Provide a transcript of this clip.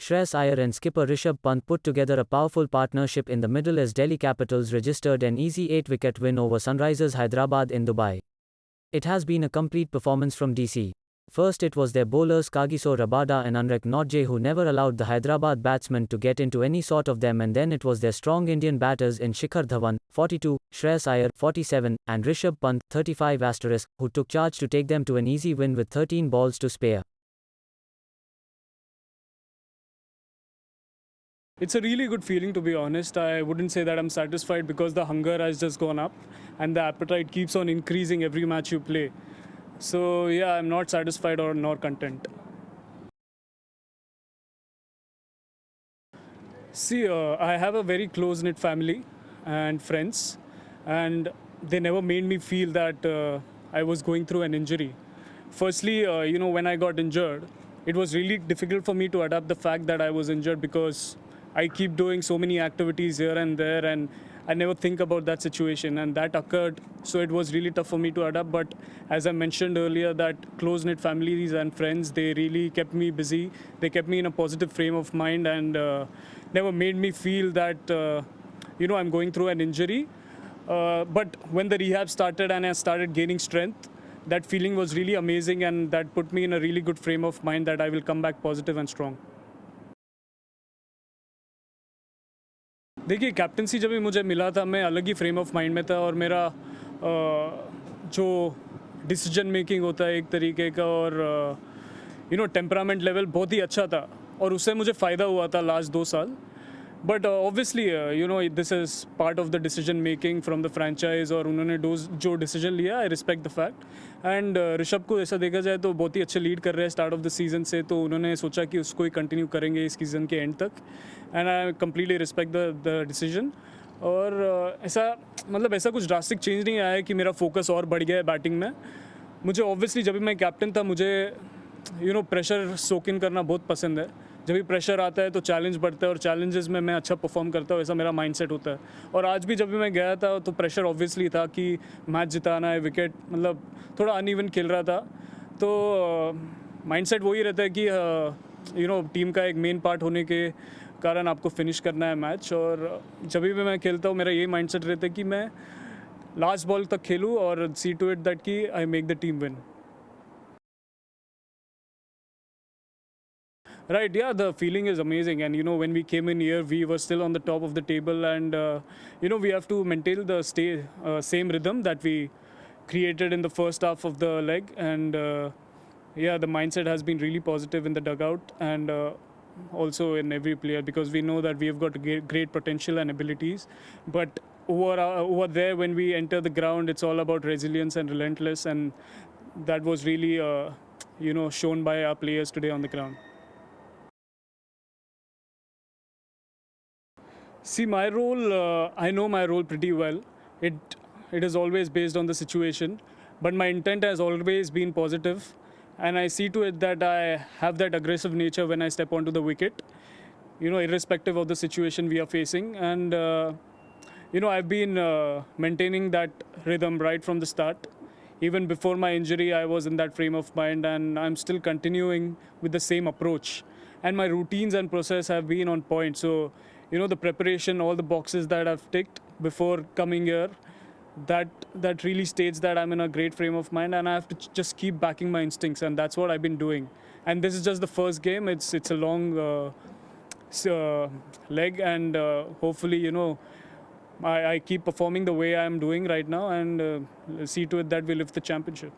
Shreyas Iyer and skipper Rishabh Pant put together a powerful partnership in the middle as Delhi Capitals registered an easy 8-wicket win over Sunrisers Hyderabad in Dubai. It has been a complete performance from DC. First it was their bowlers Kagiso Rabada and Anrek Nodje who never allowed the Hyderabad batsmen to get into any sort of them, and then it was their strong Indian batters in Shikhar Dhawan, 42, Shreyas Iyer, 47, and Rishabh Pant, 35 *, who took charge to take them to an easy win with 13 balls to spare. It's a really good feeling, to be honest. I wouldn't say that I'm satisfied because the hunger has just gone up and the appetite keeps on increasing every match you play. So yeah, I'm not satisfied or nor content. See, I have a very close-knit family and friends, and they never made me feel that I was going through an injury. Firstly, when I got injured, it was really difficult for me to adapt the fact that I was injured because I keep doing so many activities here and there, and I never think about that situation, and that occurred. So it was really tough for me to adapt. But as I mentioned earlier, that close-knit families and friends, they really kept me busy. They kept me in a positive frame of mind and never made me feel that, I'm going through an injury. But when the rehab started and I started gaining strength, that feeling was really amazing, and that put me in a really good frame of mind that I will come back positive and strong. देखिए, captaincy जब भी मुझे मिला था, मैं अलग ही frame of mind में था, और मेरा जो डिसीजन मेकिंग होता है एक तरीके का, और टेम्परामेंट लेवल बहुत ही अच्छा था, और उससे मुझे फ़ायदा हुआ था लास्ट 2 साल. But obviously this is part of the decision making from the franchise, और उन्होंने जो डिसीजन लिया, I respect the fact. And Rishabh को ऐसा देखा जाए तो बहुत ही अच्छे लीड कर रहे हैं स्टार्ट ऑफ द सीज़न से, तो उन्होंने सोचा कि उसको ही कंटिन्यू करेंगे इस सीज़न के एंड तक, and I completely respect the decision. और ऐसा कुछ ड्रास्टिक चेंज नहीं आया है कि मेरा फोकस और बढ़ गया है बैटिंग में. मुझे ऑब्वियसली जब भी मैं कैप्टन था, मुझे प्रेशर सोक इन करना बहुत पसंद है. जब भी प्रेशर आता है तो चैलेंज बढ़ता है, और चैलेंजेस में मैं अच्छा परफॉर्म करता हूँ, ऐसा मेरा माइंडसेट होता है. और आज भी जब भी मैं गया था तो प्रेशर ऑब्वियसली था कि मैच जिताना है, विकेट थोड़ा अनइवन खेल रहा था, तो माइंडसेट वही रहता है कि टीम का एक मेन पार्ट होने के कारण आपको फिनिश करना है मैच. और जब भी मैं खेलता हूँ, मेरा ये माइंडसेट रहता है कि मैं लास्ट बॉल तक खेलूँ और सी टू इट दैट कि I make the team win. Right, yeah, the feeling is amazing, and when we came in here, we were still on the top of the table, and we have to maintain the same rhythm that we created in the first half of the leg, and the mindset has been really positive in the dugout, and also in every player, because we know that we have got great potential and abilities, but over there when we enter the ground, it's all about resilience and relentless, and that was really shown by our players today on the ground. See, my role, I know my role pretty well. It is always based on the situation, but my intent has always been positive, and I see to it that I have that aggressive nature when I step onto the wicket, irrespective of the situation we are facing. And I've been maintaining that rhythm right from the start. Even before my injury, I was in that frame of mind, and I'm still continuing with the same approach. And my routines and process have been on point. So the preparation, all the boxes that I've ticked before coming here, that really states that I'm in a great frame of mind, and I have to just keep backing my instincts, and that's what I've been doing. And this is just the first game. It's a long leg, and hopefully I keep performing the way I'm doing right now, and see to it that we lift the championship.